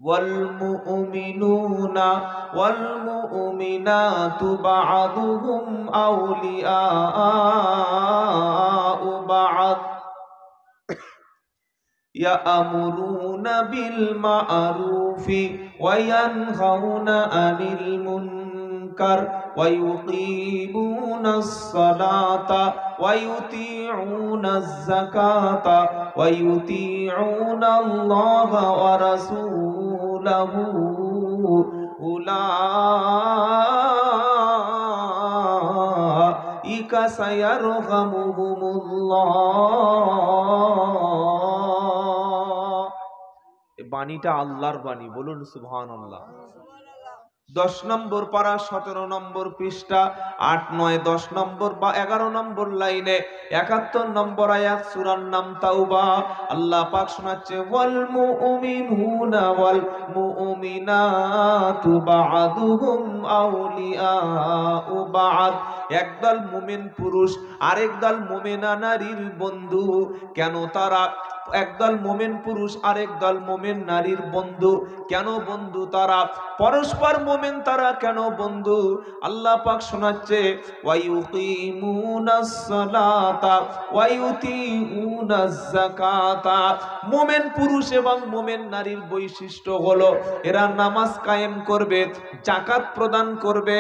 والمؤمنون والمؤمنات بعضهم أولياء بعض يأمرون بالمعروف وينهون عن المنكر ويقيمون الصلاة ويطيعون الزكاة ويطيعون الله ورسوله أولئك سيرحمهم الله। বাণীটা আল্লাহর বাণী, বলুন সুবহানাল্লাহ। 10 নম্বর পারা 17 নম্বর পৃষ্ঠা 8, 9, 10 নম্বর বা 11 নম্বর লাইনে 71 নম্বর আয়াত, সূরার নাম তাওবা। আল্লাহ পাক শোনাচ্ছে ওয়াল মুমিনুনা ওয়াল মুমিনাতু বা'দুহুম আউলিয়াউ বা'দ। একদল মুমিন পুরুষ আরেকদল মুমিনা নারীর বন্ধু। কেন তারা একদল মুমিন পুরুষ আরেকদল মুমিন নারীর বন্ধু? কেন বন্ধু তারা? পরস্পর মুমিন তারা কেন বন্ধু? আল্লাহ পাক শোনাচ্ছে ওয়ায়ুকিমুনাস সালাতা ওয়ায়ুতিউনাজ যাকাতা। মুমিন পুরুষ এবং মুমিন নারীর বৈশিষ্ট্য হলো এরা নামাজ কায়েম করবে, যাকাত প্রদান করবে।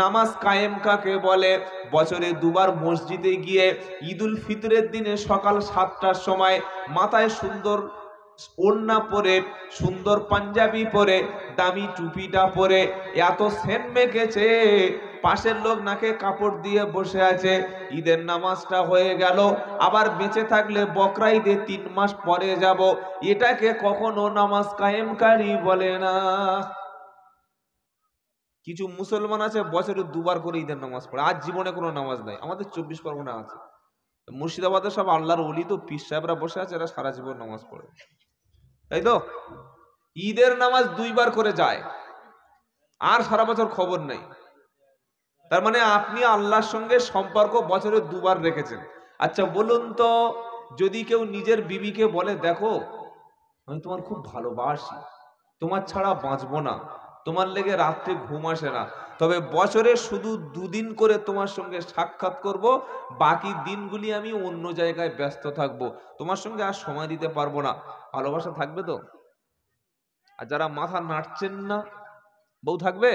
নামাজ কায়েম কাকে বলে? বছরে দুবার মসজিদে গিয়ে ঈদুল ফিতরের দিনে সকাল 7টার সময় মাথায় সুন্দর ওড়না পরে, সুন্দর পাঞ্জাবি পরে, দামি টুপিটা পরে, এত সেন্ট মেখেছে, পাশের লোক নাকে কাপড় দিয়ে বসে আছে। ঈদের নামাজটা হয়ে গেল, আবার বেঁচে থাকলে বকরা ঈদে 3 মাস পরে যাব। এটাকে কখনো নামাজ কায়েমকারী বলে না। কিছু মুসলমান আছে বছরে দুবার করে ঈদের নামাজ পড়ে, আজ জীবনে কোনো নামাজ নাই। আমাদের 24 পরগনা আছে, মুর্শিদাবাদের সব আল্লাহর ওলি তো পীর সাহেবরা বসে আছে, এরা সারা জীবন নামাজ পড়ে, তাই তো? ঈদের নামাজ 2 বার করে যায়, আর সারা বছর খবর নেই। তার মানে আপনি আল্লাহর সঙ্গে সম্পর্ক বছরে 2 বার রেখেছেন। আচ্ছা বলুন তো, যদি কেউ নিজের বিবিকে বলে দেখো আমি তোমার খুব ভালোবাসি, তোমার ছাড়া বাঁচবো না, তোমার লেগে রাত্রে ঘুম আসে না, তবে বছরে শুধু 2 দিন করে তোমার সঙ্গে সাক্ষাৎ করব, বাকি দিনগুলি আমি অন্য জায়গায় ব্যস্ত থাকব, তোমার সঙ্গে আর সময় দিতে পারবো না, ভালোবাসা থাকবে তো? আর যারা মাথা নাড়ছেন না, বউ থাকবে?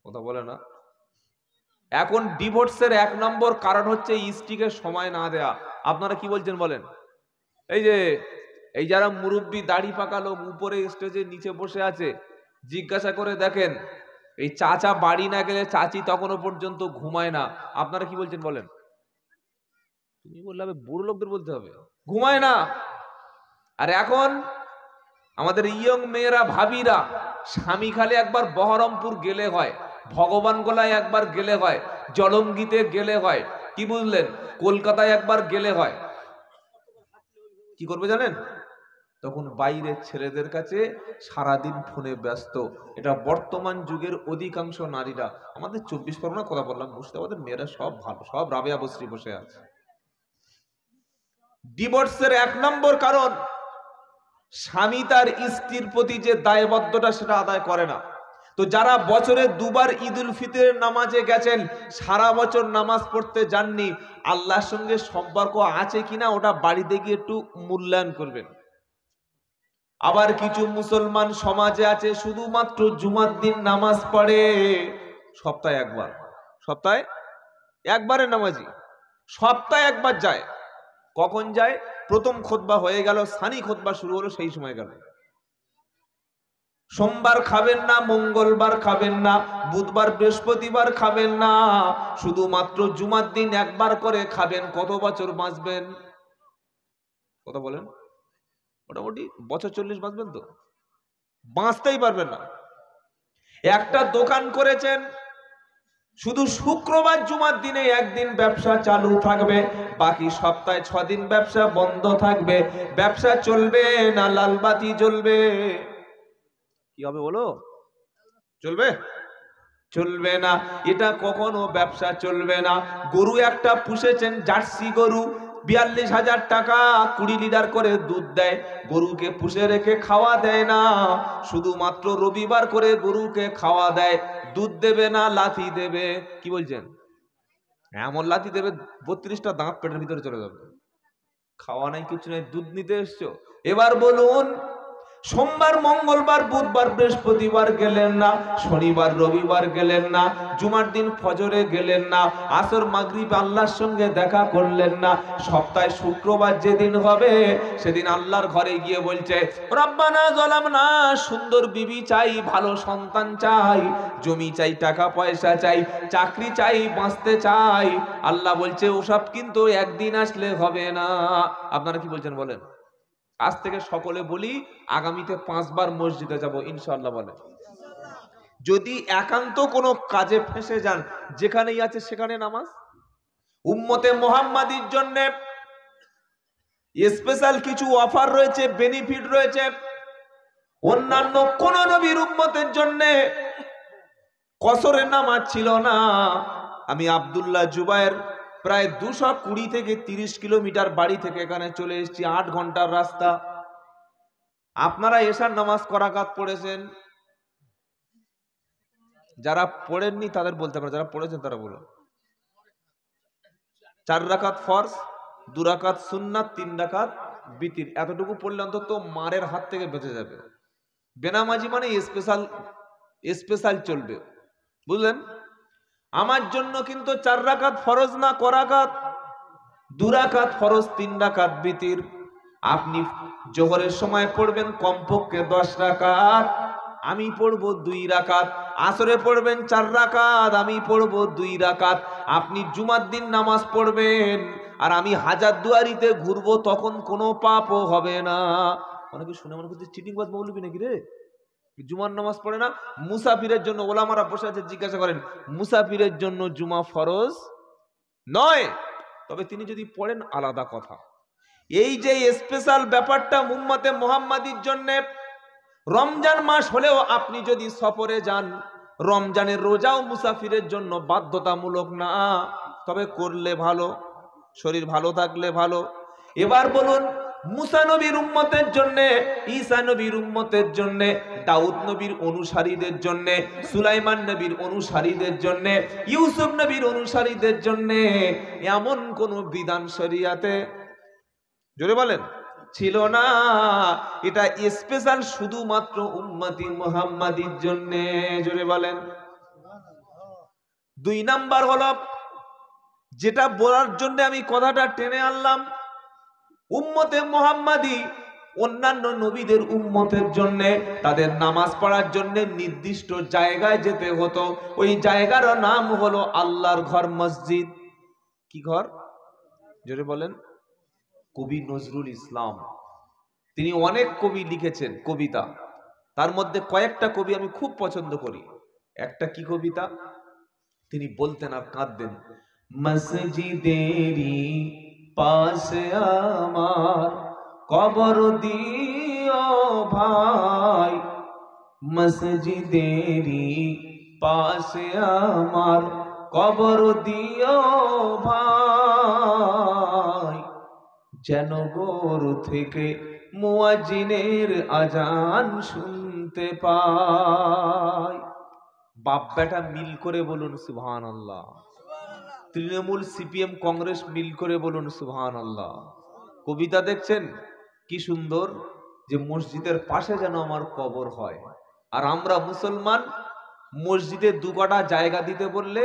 কথা বলে না। এখন ডিভোর্সের 1 নম্বর কারণ হচ্ছে স্ত্রীকে সময় না দেয়া। আপনারা কি বলছেন বলেন? এই যারা মুরব্বী দাড়ি পাকা লোক উপরে স্টেজে নিচে বসে আছে, জিজ্ঞাসা করে দেখেন, এই চাচা বাড়ি না গেলে চাচি তখনও পর্যন্ত ঘুমায় না। আপনারা কি বলছেন বলেন? তুমি বললে হবে, বুড়ো লোকদের বলতে হবে, ঘুমায় না। আর এখন আমাদের ইয়ং মেয়েরা, ভাবিরা, স্বামী খালি একবার বহরমপুর গেলে হয়, ভগবান গোলায় একবার গেলে হয়, জলঙ্গিতে গেলে হয়, কি বুঝলেন, কলকাতায় একবার গেলে হয়, কি করবে জানেন? তখন বাইরের ছেলেদের কাছে সারাদিন ফোনে ব্যস্ত। এটা বর্তমান যুগের অধিকাংশ নারীরা। আমাদের 24 পরগনা কথা বললাম, মুর্শিদাবাদের মেয়েরা সব ভালো, সব রাবেয়া বসরি বসে আছে। ডিভোর্সের 1 নম্বর কারণ, স্বামী তার স্ত্রীর প্রতি যে দায়বদ্ধতা সেটা আদায় করে না। তো যারা বছরে 2 বার ঈদুল ফিতরের নামাজে গেছেন, সারা বছর নামাজ পড়তে যাননি, আল্লাহর সঙ্গে সম্পর্ক আছে কিনা ওটা বাড়িতে গিয়ে একটু মূল্যায়ন করবেন। আবার কিছু মুসলমান সমাজে আছে শুধুমাত্র জুমার দিন নামাজ পড়ে, সপ্তাহে একবার, সপ্তাহে একবারের নামাজি, সপ্তাহে একবার যায়। কখন যায়? প্রথম খুতবা হয়ে গেল, সানি খুতবা শুরু হলো, সেই সময় গেল। সোমবার খাবেন না, মঙ্গলবার খাবেন না, বুধবার বৃহস্পতিবার খাবেন না, শুধুমাত্র জুমার দিন একবার করে খাবেন। কত বছর বাঁচবেন? কথা বলেন। মোটামুটি বছর 40 বাঁচবেন তো? বাঁচতেই পারবেন না। একটা দোকান করেছেন, শুধু শুক্রবার জুমার দিনে একদিন ব্যবসা চালু থাকবে, বাকি সপ্তাহে 6 দিন ব্যবসা বন্ধ থাকবে। ব্যবসা চলবে না লালবাতি জ্বলবে? কি হবে বলো? চলবে? চলবে না। এটা কখনো ব্যবসা চলবে না। গরু একটা পুষেছেন, জার্সি গরু, 42,000 টাকা 20 লিটার করে দুধ দেয়, গরুকে পুষে রেখে খাওয়া দেয় না, শুধুমাত্র রবিবার করে গরুকে খাওয়া দেয়, দুধ দেবে না, লাথি দেবে। কি বলছেন? এমন লাথি দেবে 32টা দাঁত পেটের ভিতরে চলে যাবে। খাওয়া নাই, কিছু নাই, দুধ নিতে এসছো। এবার বলুন, সোমবার, মঙ্গলবার, বুধবার, বৃহস্পতিবার গেলেন না, শনিবার রবিবার গেলেন না, জুমার দিন ফজরে গেলেন না, আসর মাগরিব আল্লাহর সঙ্গে দেখা করলেন না, সপ্তাহে শুক্রবার যেদিন হবে সেদিন আল্লাহর ঘরে গিয়ে বলছে রব্বানা যালামনা, সুন্দর বিবি চাই, ভালো সন্তান চাই, জমি চাই, টাকা পয়সা চাই, চাকরি চাই, বাঁচতে চাই। আল্লাহ বলছে ওসব কিন্তু একদিন আসলে হবে না। আপনারা কি বলছেন বলেন? আজ থেকে সকলে বলি আগামীতে 5 বার মসজিদে যাব ইনশাআল্লাহ বলে। যদি একান্ত কোনো কাজে ফেঁসে যান, যেখানেই আছে সেখানে নামাজ। উম্মতে মুহাম্মাদির জন্য স্পেশাল কিছু অফার রয়েছে, বেনিফিট রয়েছে। অন্যান্য কোন নবীর উম্মতের জন্য কসরের নামাজ ছিল না। আমি আব্দুল্লাহ জুবায়ের প্রায় 220 থেকে 30 কিলোমিটার বাড়ি থেকে এখানে চলে এসেছি, 8 ঘন্টার রাস্তা। আপনারা এশার নামাজ করাকাত পড়েছেন? যারা পড়েননি তাদের বলতে পারে, যারা পড়েছেন তারা বলো। 4 রাকাত ফরজ, 2 রাকাত সুন্নাত, 3 রাকাত বিতির। এতটুকু পড়লে অন্তত মারের হাত থেকে বেঁচে যাবে। বেনামাজি মানে স্পেশাল চলবে, বুঝলেন? আমার জন্য কিন্তু 4 রাকাত ফরজ না, করাকাত 2 রাকাত ফরজ, 3 রাকাত বিতির। আপনি জোহরের সময় পড়বেন কমপক্ষে 10 রাকাত, আমি পড়বো 2 রাকাত। আসরে পড়বেন 4 রাকাত, আমি পড়বো 2 রাকাত। আপনি জুমার দিন নামাজ পড়বেন আর আমি হাজারদুয়ারিতে ঘুরবো, তখন কোনো পাপও হবে না। অনেকে শুনে মনে করছে চিটিংবাজ মৌলবি নাকি রে, জুমার নামাজ পড়ে না। মুসাফিরের জন্য, ওলামারা বসে আছে, জিজ্ঞাসা করেন মুসাফিরের জন্য জুমা ফরজ নয়, তবে তিনি যদি পড়েন আলাদা কথা। এই যে স্পেশাল ব্যাপারটা উম্মতে মুহাম্মাদির জন্য, রমজান মাস হলেও আপনি যদি সফরে যান, রমজানের রোজাও মুসাফিরের জন্য বাধ্যতামূলক না, তবে করলে ভালো, শরীর ভালো থাকলে ভালো। এবার বলুন, মুসা নবীর উম্মতের জন্য, ঈসা নবীর উম্মতের জন্য, দাউদ নবীর অনুসারীদের জন্য, সুলাইমান নবীর অনুসারীদের জন্য, ইউসুফ নবীর অনুসারীদের জন্য এমন কোন বিধান শরিয়াতে, জোরে বলেন, ছিল না। এটা স্পেশাল শুধুমাত্র উম্মতি মুহাম্মাদির জন্য, জোরে বলেন। 2 নাম্বার হলো, যেটা বলার জন্য আমি কথাটা টেনে আনলাম, উম্মতে মুহাম্মাদি অন্যান্য নবীদের উম্মতের জন্য তাদের নামাজ পড়ার জন্য নির্দিষ্ট জায়গায় যেতে হতো। ওই জায়গার নাম হলো আল্লাহর ঘর, মসজিদ। কি ঘর? জোরে বলেন। কবি নজরুল ইসলাম, তিনি অনেক কবি লিখেছেন কবিতা, তার মধ্যে কয়েকটা কবি আমি খুব পছন্দ করি। একটা কি কবিতা, তিনি বলতেন আর কাঁদতেন, মসজিদেরি পাশে আমার কবর দিও ভাই, মসজিদেরি পাশে আমার কবর দিও ভাই, যেন ভোর থেকে মুয়াজ্জিনের আজান শুনতে পাই। বাপ বেটা মিল করে বলুন সুবহানাল্লাহ। তৃণমূল, সিপিএম, কংগ্রেস মিল করে বলুন সুবহানাল্লাহ। কবিতা দেখছেন কি সুন্দর, যে মসজিদের পাশে যেন আমার কবর হয়। আর আমরা মুসলমান মসজিদে 2 কাঠা জায়গা দিতে বললে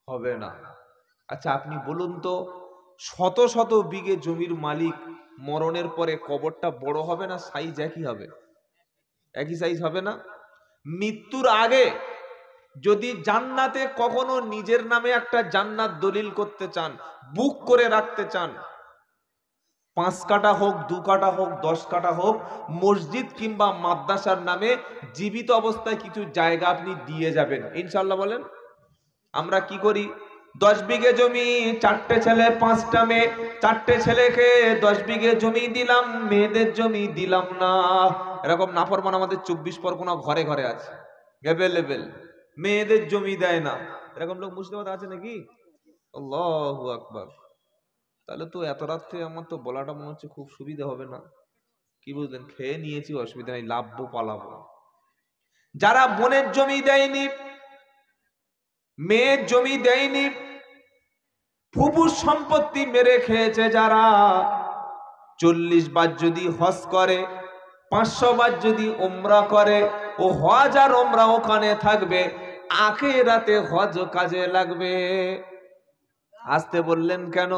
হবে না। আচ্ছা আপনি বলুন তো, শত শত বিঘে জমির মালিক মরণের পরে কবরটা বড় হবে না সাইজ একই হবে? একই সাইজ হবে না? মৃত্যুর আগে যদি জান্নাতে কখনো নিজের নামে একটা জান্নাত দলিল করতে চান, বুক করে রাখতে চান, 5 কাঠা হোক, 2 কাঠা হোক, 10 কাঠা হোক, মসজিদ কিংবা মাদ্রাসার নামে জীবিত অবস্থায় কিছু জায়গা আপনি দিয়ে যাবেন ইনশাআল্লাহ বলেন। আমরা কি করি, 10 বিঘে জমি, 4টে ছেলে 5টা মেয়ে, 4টে ছেলেকে 10 বিঘে জমি দিলাম, মেয়েদের জমি দিলাম না। এরকম নাফরমান আমাদের 24 পরগনা ঘরে ঘরে আছে, অ্যাভেলেবেল, মেয়েদের জমি দেয় না। এরকম লোক মুর্শিদাবাদে আছে নাকি? আল্লাহু আকবার। তাহলে তো এত রাত্রে আমার তো বলাটা মনে হচ্ছে খুব সুবিধা হবে না। কি বুঝলেন? খেয়ে নিয়েছি, অসুবিধা নেই, লাভবো পালাবো। যারা বোনের জমি দেয়নি, মেয়ের জমি দেয়নি, ফুফুর সম্পত্তি মেরে খেয়েছে যারা, 40 বার যদি হজ করে, 500 বার যদি উমরা করে, ও হজ আর উমরা ওখানে থাকবে, আখিরাতে হজ কাজে লাগবে। আসতে বললেন কেন?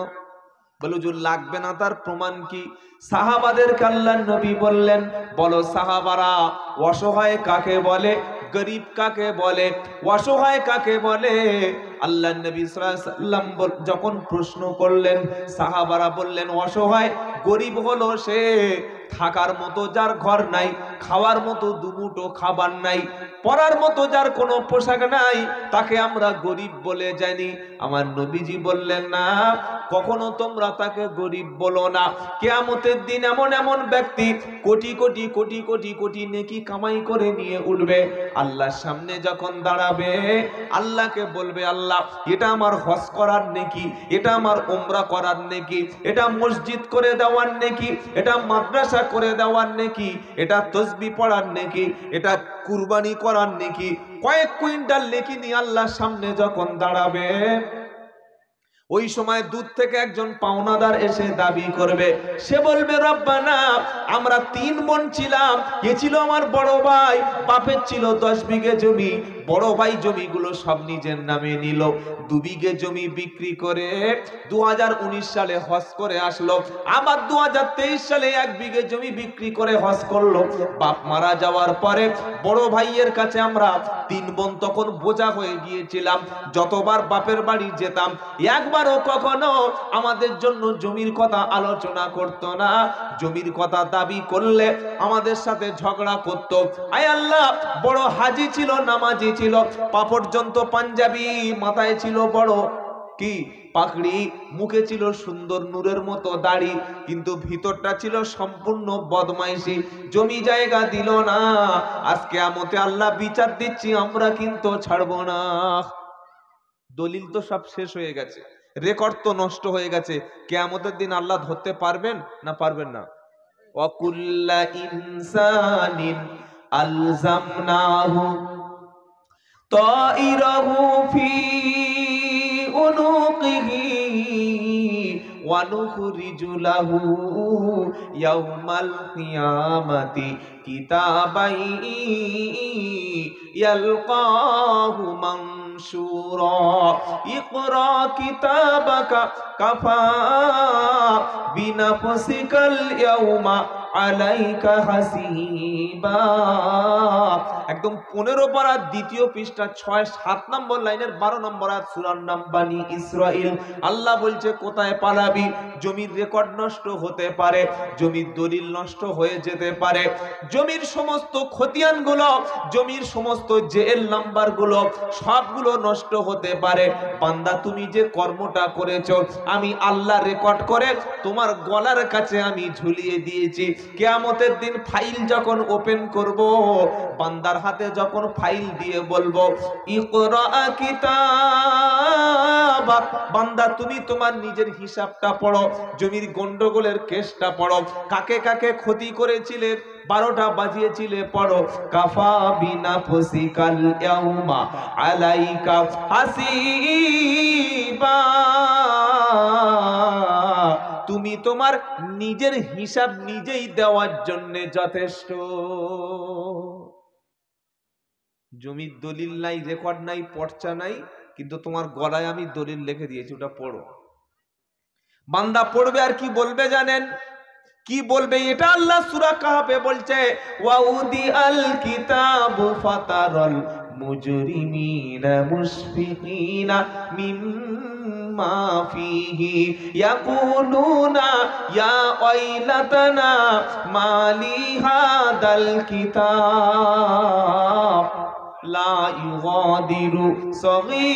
বলে হুজুর লাগবে না, তার প্রমাণ কি? সাহাবাদেরকে আল্লাহর নবী বললেন, বলো সাহাবারা, অসহায় কাকে বলে, গরিব কাকে বলে, অসহায় কাকে বলে? আল্লাহর নবী সাল্লাল্লাহু আলাইহি ওয়াসাল্লাম যখন প্রশ্ন করলেন, সাহাবারা বললেন অসহায় গরিব হলো সে থাকার মতো যার ঘর নাই, খাওয়ার মতো দুমুঠো খাবার নাই, পরার মতো যার কোনো পোশাক নাই, তাকে আমরা গরিব বলে জানি। আমার নবীজি বললেন না, কখনো তোমরা তাকে গরিব বলো না। কিয়ামতের দিন এমন এমন ব্যক্তি কোটি কোটি কোটি কোটি কোটি নেকি কামাই করে নিয়ে উঠবে, আল্লাহর সামনে যখন দাঁড়াবে, আল্লাহকে বলবে, আল্লাহ এটা আমার হজ করার নেকি, এটা আমার উমরা করার নেকি, এটা মসজিদ করে দেওয়ার নেকি, এটা মাদ্রাসা করে দেওয়ার নেকি, এটা তাসবিহ পড়ার নেকি, এটা কুরবানি করার নেকি। কয়েক কুইন্টাল নেকি নিয়ে আল্লাহর সামনে যখন দাঁড়াবে, ওই সময় দূর থেকে একজন পাওনাদার এসে দাবি করবে। সে বলবে, রব্বানা, আমরা 3 বোন ছিলাম, এ ছিল আমার বড় ভাই, বাপের ছিল 10 বিঘে জমি, বড় ভাই জমিগুলো সব নিজের নামে নিল, 2 বিঘে জমি বিক্রি করে 2019 সালে হজ করে আসলো, আবার 2023 সালে 1 বিঘে জমি বিক্রি করে হজ করলো। বাপ মারা যাওয়ার পরে বড় ভাইয়ের কাছে আমরা 3 বোন তখন বোঝা হয়ে গিয়েছিলাম, যতবার বাপের বাড়ি যেতাম একবারও কখনো আমাদের জন্য জমির কথা আলোচনা করতো না। জমির কথা দাবি করলে আমাদের সাথে ঝগড়া করত। আয় আল্লাহ, বড় হাজি ছিল, নামাজি ছিল, পা পর্যন্ত পাঞ্জাবি, মাথায় ছিল বড় কি পাগড়ি, মুখে ছিল সুন্দর নূরের মতো দাড়ি, কিন্তু ভিতরটা ছিল সম্পূর্ণ বদমাইশি। জমি জায়গা দিল না। আজকে কিয়ামতে আল্লাহ বিচার দিচ্ছি, আমরা কিন্তু ছাড়বো না। দলিল তো সব শেষ হয়ে গেছে, রেকর্ড তো নষ্ট হয়ে গেছে। কিয়ামতের দিন আল্লাহ ধরতে পারবেন না? পারবেন না। ওয়াকুল্লা ইনসানিন আলজামনাহু তাইরাহু ফি উনুকিহি ওয়া নুখরিজু লাহু ইয়াওমাল কিয়ামাতি কিতাবাই ইয়ালকাহু মানশুরা ইকরা কিতাবাকা কাফা বিনাফসিকাল ইয়াওমা আলাইকা হাসিবা। একদম 15 পারা 2য় পৃষ্ঠা 6-7 নম্বর লাইনের 12 নম্বর আয়াত, সূরার নাম বানি ইসরাইল। আল্লাহ বলছে, কোথায় পালাবি? জমির রেকর্ড নষ্ট হতে পারে, জমির দলিল নষ্ট হয়ে যেতে পারে, জমির সমস্ত খতিয়ানগুলো, জমির সমস্ত জেএল নাম্বারগুলো সবগুলো নষ্ট হতে পারে। বান্দা, তুমি যে কর্মটা করেছো আমি আল্লাহ রেকর্ড করে তোমার গলার কাছে আমি ঝুলিয়ে দিয়েছি। কিয়ামতের দিন ফাইল যখন ওপেন করব, বান্দার হাতে যখন ফাইল দিয়ে বলবো, ইকরা কিতাবাক, বান্দা তুমি তোমার নিজের হিসাবটা পড়ো, জমির গন্ডগোলের কেসটা পড়ো, কাকে কাকে ক্ষতি করেছিলে, 12টা বাজিয়েছিলে, পড়ো। কাফা বিনাফসিকাল ইয়াউমা আলাইকা হাসিবা, তুমি তোমার নিজের হিসাব নিজেই দেওয়ার জন্য যথেষ্ট। জমির দলিল নাই, রেকর্ড নাই, পর্চা নাই, কিন্তু তোমার গলায় আমি দলিল লিখে দিয়েছি, ওটা পড়ো। বান্দা পড়বে আর কি বলবে জানেন? কি বলবে? এটা আল্লাহ সূরা কাহফে বলছে, ওয়াউদি আল কিতাবু ফাতারাল মুজরিমিনা মুশফিকিনা মিম্মা ফিহি ইয়াকুলুনা ইয়া ওয়াইলাতানা মালি হাদাল কিতাব লা ইউগাদিরু সগীরাতাও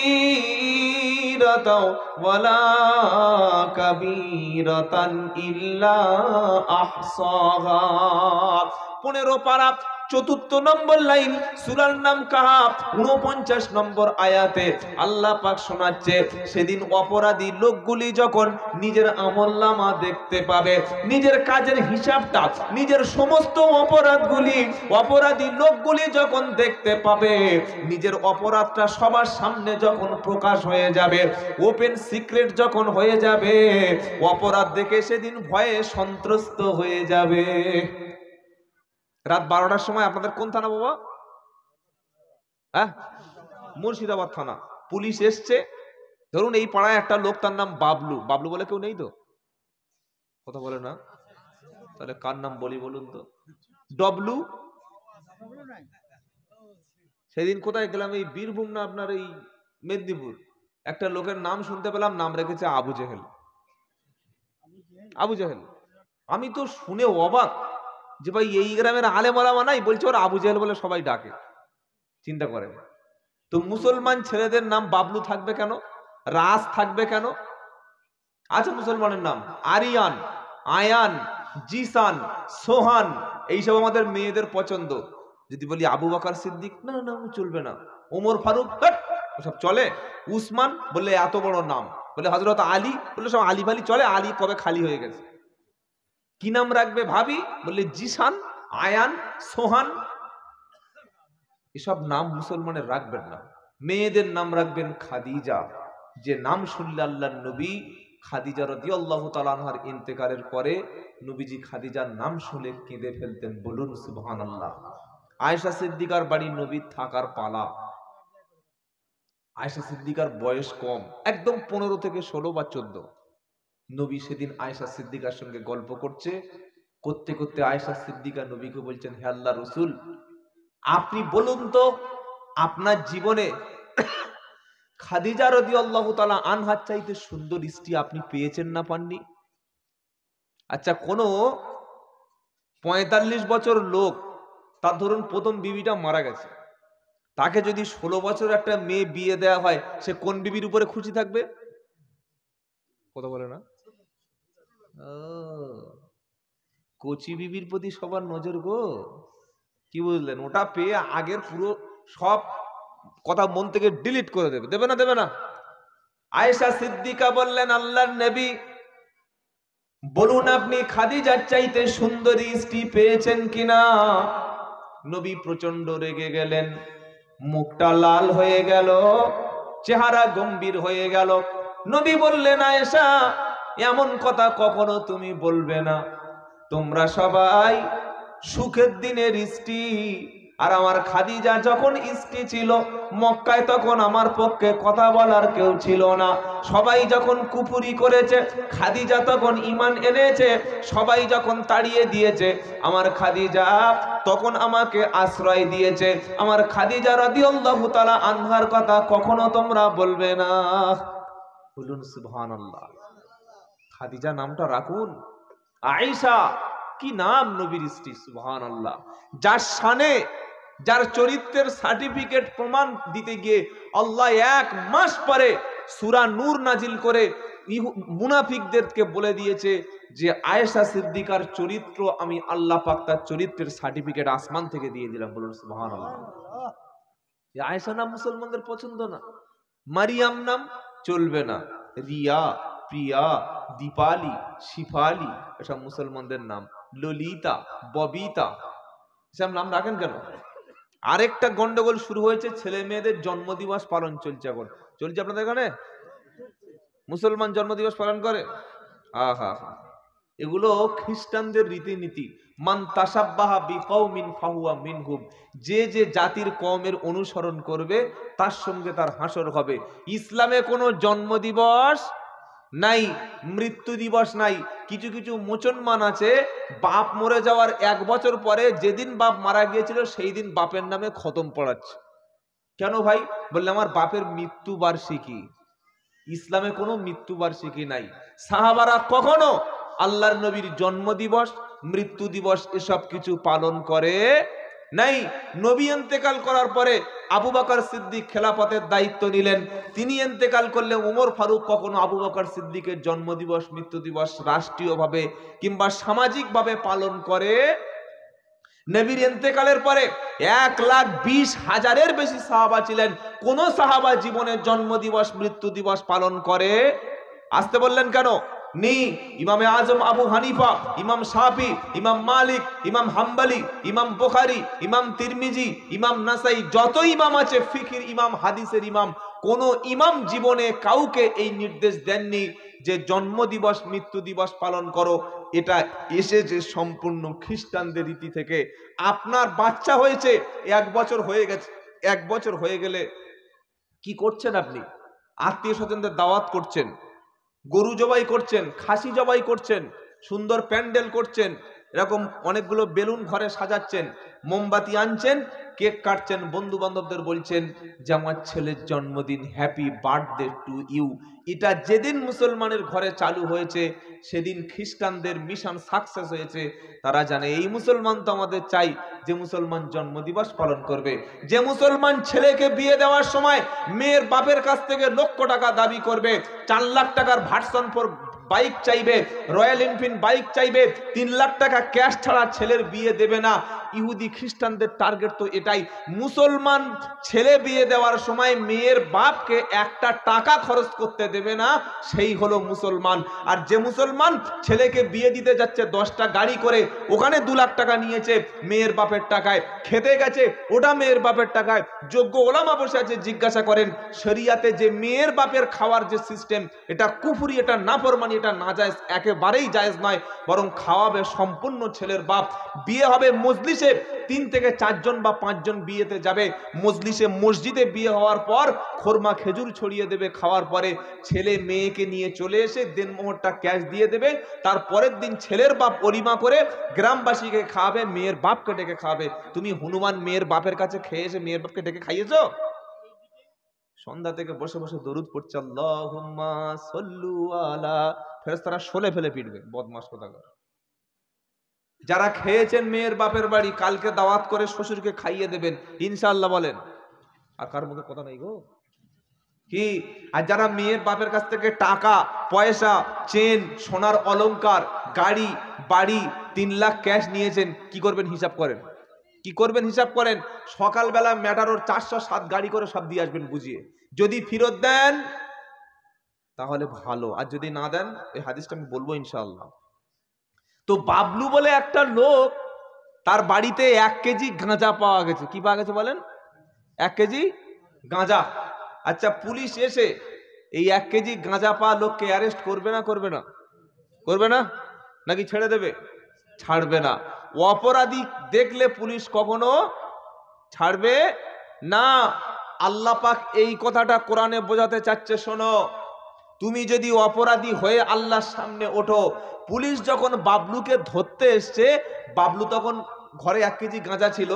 ওয়ালা কাবীরাতান ইল্লা আহসাহা। 15 পারা চতুর্থ নম্বর লাইন, সূরার নাম কাহাফ, 49 নম্বর আয়াতে আল্লাহ পাক শোনাচ্ছে, সেদিন অপরাধী লোকগুলি যখন নিজের আমলনামা দেখতে পাবে, নিজের কাজের হিসাবটা, নিজের সমস্ত অপরাধগুলি অপরাধী লোকগুলি যখন দেখতে পাবে, নিজের অপরাধটা সবার সামনে যখন প্রকাশ হয়ে যাবে, ওপেন সিক্রেট যখন হয়ে যাবে, অপরাধ দেখে সেদিন ভয়ে সন্ত্রস্ত হয়ে যাবে। রাত 12টার সময় আপনাদের কোন থানা বাবা? হ্যাঁ, মুর্শিদাবাদ থানা। পুলিশ এসছে, ধরুন এই পাড়ায় একটা লোক, তার নাম বাবলু। বাবলু বলে কেউ নেই তো? কথা বলে না? তাহলে কার নাম বলি বলুন তো? ডবলু। সেদিন কোথায় গেলাম, এই বীরভূম না আপনার এই মেদিনীপুর, একটা লোকের নাম শুনতে পেলাম, নাম রেখেছে আবু জেহেল। আবু জেহেল। আমি তো শুনে অবাক যে ভাই এই গ্রামের আলেম ওলামা নাই, বলছে ওর আবু জেহেল বলে সবাই ডাকে। চিন্তা করেন তো, মুসলমান ছেলেদের নাম বাবলু থাকবে কেন? রাজ থাকবে কেন? আছে মুসলমানের নাম আরিয়ান, আয়ান, জিসান, সোহান, এইসব আমাদের মেয়েদের পছন্দ। যদি বলি আবু বকর সিদ্দিক, না না চলবে না। ওমর ফারুক, সব চলে। উসমান বললে এত বড় নাম, বলে হযরত আলী, বললে সব আলী ফালি চলে। আলী কবে খালি হয়ে গেছে। কি নাম রাখবে ভাবি, বললে জিসান, আয়ান, সোহান। এসব নাম মুসলমানের রাখবেন না। মেয়েদের নাম রাখবেন খাদিজা, যে নাম শুনলে আল্লাহর নবী খাদিজা রাদিয়াল্লাহু তাআলা আনহার ইন্তেকালের পরে নবীজি খাদিজার নাম শুনে কেঁদে ফেলতেন। বলুন সুবহানাল্লাহ। আয়েশা সিদ্দিকার বাড়ি নবীর থাকার পালা। আয়েশা সিদ্দিকার বয়স কম, একদম 15 থেকে 16 বা 14। নবী সেদিন আয়েশা সিদ্দিকার সঙ্গে গল্প করছে, করতে করতে আয়েশা সিদ্দিকা নবীকে বলছেন, হে আল্লাহর রাসূল, আপনি বলুন তো আপনার জীবনে খাদিজা রাদিয়াল্লাহু তাআলা আনহার চাইতে সুন্দর স্ত্রী আপনি পেয়েছেন না পাননি? আচ্ছা, কোন 45 বছর লোক, তার ধরুন প্রথম বিবিটা মারা গেছে, তাকে যদি 16 বছর একটা মেয়ে বিয়ে দেওয়া হয়, সে কোন বিবির উপরে খুশি থাকবে? কথা বলে না? কচি বিবির প্রতি সবার নজর গো। কি বুঝলেন? ওটা পেয়ে আগের পুরো সব কথা মন থেকে ডিলিট করে দেবে। দেবে না? দেবে না? আয়েশা সিদ্দিকা বললেন, আল্লাহর নবী বলুন আপনি খাদিজার চাইতে সুন্দরী স্ত্রী পেয়েছেন কিনা? নবী প্রচন্ড রেগে গেলেন, মুখটা লাল হয়ে গেল, চেহারা গম্ভীর হয়ে গেল। নবী বললেন, আয়েশা এমন কথা কখনো তুমি বলবে না। তোমরা সবাই সুখের দিনের স্ত্রী, আর আমার খাদিজা যখন স্ত্রী ছিল মক্কায়, তখন আমার পক্ষে কথা বলার কেউ ছিল না। সবাই যখন কুফরি করেছে, খাদিজা তখন ঈমান এনেছে। সবাই যখন তাড়িয়ে দিয়েছে, আমার খাদিজা তখন আমাকে আশ্রয় দিয়েছে। আমার খাদিজা রাদিয়াল্লাহু তাআলা আনহার কথা কখনো তোমরা বলবে না। বলুন সুবহানাল্লাহ। খাদিজা নামটা রাখুন। আয়েশা কি নাম নবীর স্ত্রী, সুবহানাল্লাহ। যার শানে, যার চরিত্রের সার্টিফিকেট প্রমাণ দিতে গিয়ে আল্লাহ 1 মাস পরে সূরা নূর নাজিল করে মুনাফিকদেরকে বলে দিয়েছে যে আয়েশা সিদ্দিকার চরিত্র আমি আল্লাহ পাক তার চরিত্রের সার্টিফিকেট আসমান থেকে দিয়ে দিলাম। বলুন সুবহানাল্লাহ। আয়েশা নাম মুসলমানদের পছন্দ না। মারিয়াম নাম চলবে না। রিয়া, প্রিয়া, দীপালি, শিফালি এসব মুসলমানদের নাম। ললিতা, ববিতা এসব নাম রাখেন কেন? আরেকটা গন্ডগোল শুরু হয়েছে, ছেলে মেয়েদের জন্মদিবস পালন চলছে। এখন চলছে আপনাদের এখানে? মুসলমান জন্মদিবস পালন করে? আহা, এগুলো খ্রিস্টানদের রীতিনীতি। মান তাসাব্বাহা বিকওমিন ফাহুয়া মিনহুম। যে যে জাতির কওমের অনুসরণ করবে তার সঙ্গে তার হাসর হবে। ইসলামে কোনো জন্মদিবস নাই, মৃত্যু দিবস নাই। কিছু কিছু মুসলমান আছে, বাপ মরে যাওয়ার 1 বছর পরে যেদিন বাপ মারা গিয়েছিল সেই দিন বাপের নামে খতম পড়াচ্ছে। কেন ভাই? বললে আমার বাপের মৃত্যু বার্ষিকী। ইসলামে কোনো মৃত্যু বার্ষিকী নাই। সাহাবারা কখনো আল্লাহর নবীর জন্ম দিবস, মৃত্যু দিবস এসব কিছু পালন করে নাই। নবী ইন্তেকাল করার পরে আবু বকর সিদ্দিক খেলাফতের দায়িত্ব নিলেন। তিনি ইন্তেকাল করলে ওমর ফারুক কখনো আবু বকর সিদ্দিকের জন্মদিবস, মৃত্যু দিবস রাষ্ট্রীয়ভাবে কিংবা সামাজিকভাবে পালন করে নবীর ইন্তেকালের পরে 1,20,000-এর বেশি সাহাবা ছিলেন, কোন সাহাবা জীবনের জন্মদিবস মৃত্যু দিবস পালন করে? আসতে বললেন কেন? নি ইমামে আজম আবু হানিফা, ইমাম শাফি, ইমাম মালিক, ইমাম হাম্বলি, ইমাম বুখারী, ইমাম তিরমিজি, ইমাম নাসাই, যত ইমাম আছে ফিকির ইমাম, হাদিসের ইমাম, কোন ইমাম জীবনে কাউকে এই নির্দেশ দেননি যে জন্মদিবস মৃত্যু দিবস পালন করো। এটা এসেছে সম্পূর্ণ খ্রিস্টানদের রীতি থেকে। আপনার বাচ্চা হয়েছে, 1 বছর হয়ে গেছে, 1 বছর হয়ে গেলে কি করছেন আপনি? আত্মীয় স্বজনদের দাওয়াত করছেন, গরু জবাই করছেন, খাসি জবাই করছেন, সুন্দর প্যান্ডেল করছেন, এরকম অনেকগুলো বেলুন ঘরে সাজাচ্ছেন, মোমবাতি আনছেন, কেক কাটছেন, বন্ধু বান্ধবদের বলছেন যে আমার ছেলের জন্মদিন, হ্যাপি বার্থডে টু ইউ। এটা যেদিন মুসলমানের ঘরে চালু হয়েছে সেদিন খ্রিস্টানদের মিশন সাকসেস হয়েছে। তারা জানে এই মুসলমান তো আমাদের চাই যে মুসলমান জন্মদিবস পালন করবে, যে মুসলমান ছেলেকে বিয়ে দেওয়ার সময় মেয়ের বাপের কাছ থেকে লক্ষ টাকা দাবি করবে, 4 লাখ টাকার ভার্সন 4 বাইক চাইবে, রয়্যাল এনফিল্ড বাইক চাইবে, 3 লাখ টাকা ক্যাশ ছাড়া ছেলের বিয়ে দেবে না। ইহুদি খ্রিস্টানদের টার্গেট তো এটাই। মুসলমান ছেলে বিয়ে দেওয়ার সময় মেয়ের বাপকে 1টা টাকা খরচ করতে দেবে না, সেই হলো মুসলমান। আর যে মুসলমান ছেলেকে বিয়ে দিতে যাচ্ছে 10টা গাড়ি করে, ওখানে 2 লাখ টাকা নিয়েছে মেয়ের বাপের টাকায়, খেতে গেছে ওটা মেয়ের বাপের টাকায়, যোগ্য ওলামা বসে আছে, জিজ্ঞাসা করেন শরিয়াতে যে মেয়ের বাপের খাওয়ার যে সিস্টেম, এটা কুফরি, এটা নাফরমানি, এটা নাজায়েজ, একেবারেই জায়েজ নয়, বরং খাওয়াবে সম্পূর্ণ ছেলের বাপ। বিয়ে হবে মজলিসে, 3 থেকে 4 জন বা 5 জন বিয়েতে যাবে, মজলিসে মসজিদে বিয়ে হওয়ার পর খোরমা খেজুর ছড়িয়ে দেবে, খাওয়ার পরে ছেলে মেয়েকে নিয়ে চলে এসে দেনমোহরটা ক্যাশ দিয়ে দেবে, তারপরের দিন ছেলের বাপ অলিমা করে গ্রামবাসীকে খাওয়াবে, মেয়ের বাপকে ডেকে খাওয়াবে। তুমি হনুমান মেয়ের বাপের কাছে খেয়ে এসে মেয়ের বাপকে ডেকে খাইয়েছো? সন্ধ্যা থেকে বসে বসে দরুদ পড়ছে, আল্লাহুম্মা সাল্লু আলা, ফেরেশতারা শোলে ফেলে পিটবে, বদমাশ কোথাকার। যারা খেয়েছেন মেয়ের বাপের বাড়ি, কালকে দাওয়াত করে শ্বশুরকে খাইয়ে দেবেন ইনশাআল্লাহ বলেন। আর কার মুখে কথা নাই গো কি? আর যারা মেয়ের বাপের কাছ থেকে টাকা পয়সা, চেন, সোনার অলংকার, গাড়ি বাড়ি, 3 লাখ ক্যাশ নিয়েছেন, কি করবেন হিসাব করেন, কি করবেন হিসাব করেন। সকালবেলা ম্যাটারোর 407 গাড়ি করে সব দিয়ে আসবেন বুঝিয়ে। যদি ফেরত দেন তাহলে ভালো, আর যদি না দেন এই হাদিসটা আমি বলবো ইনশাআল্লাহ। তো বাবলু বলে একটা লোক, তার বাড়িতে 1 কেজি গাঁজা পাওয়া গেছে। কি পাওয়া গেছে বলেন? 1 কেজি গাঁজা। আচ্ছা, পুলিশ এসে এই 1 কেজি গাঁজা পাওয়া লোককে অ্যারেস্ট করবে না করবে না? করবে না? নাকি ছেড়ে দেবে? ছাড়বে না। অপরাধী দেখলে পুলিশ কখনো ছাড়বে না। আল্লাহ পাক এই কথাটা কোরআনে বোঝাতে চাচ্ছে, শোনো, তুমি যদি অপরাধী হয়ে আল্লাহর সামনে ওঠো, পুলিশ যখন বাবলুকে ধরতে এসছে, বাবলু তখন ঘরে 1 কেজি গাঁজা ছিল,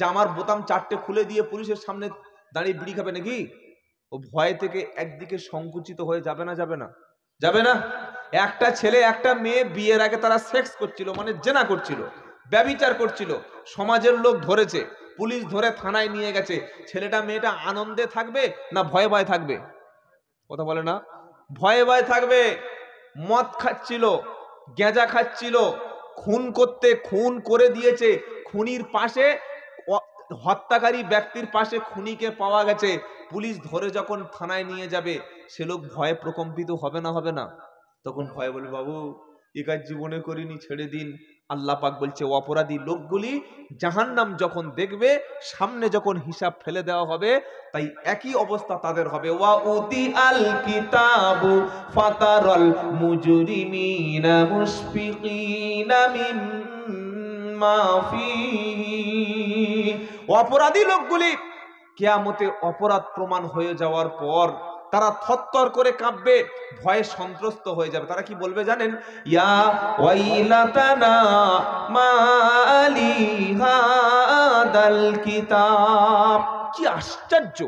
জামার বোতাম 4টে খুলে দিয়ে পুলিশের সামনে দাঁড়িয়ে বিড়ি খাবে নাকি? ও ভয় থেকে একদিকে সংকুচিত হয়ে যাবে না? যাবে না? যাবে না? একটা ছেলে একটা মেয়ে বিয়ের আগে তারা সেক্স করছিল, মানে জেনা করছিল, ব্যভিচার করছিল, সমাজের লোক ধরেছে, পুলিশ ধরে থানায় নিয়ে গেছে। ছেলেটা মেয়েটা আনন্দে থাকবে না ভয়ে ভয়ে থাকবে? কথা বলে না? ভয়ে ভয়ে থাকবে। মদ খাচ্ছিল, গেঁজা খাচ্ছিল, খুন করে দিয়েছে, খুনির পাশে, হত্যাকারী ব্যক্তির পাশে খুনিকে পাওয়া গেছে। পুলিশ ধরে যখন থানায় নিয়ে যাবে, সে লোক ভয়ে প্রকম্পিত হবে না? হবে না? তখন ভয়ে বলে, বাবু এ কাজ জীবনে করিনি, ছেড়ে দিন। আল্লাহ পাক বলছে, অপরাধী লোকগুলি জাহান্নাম যখন দেখবে, সামনে যখন হিসাব ফেলে দেওয়া হবে, তাই একই অবস্থা তাদের হবে। ওয়া উতি আল কিতাবু ফাতারাল মুজরিমিনা মুশফিকিনা মিম্মা ফীহি। অপরাধী লোকগুলি কিয়ামতে অপরাধ প্রমাণ হয়ে যাওয়ার পর তারা থরথর করে কাঁপবে, ভয়ে সন্ত্রস্ত হয়ে যাবে। তারা কি বলবে জানেন? ইয়া ওয়াইলাতানা মালি হাদাল কিতাব। কি আশ্চর্য!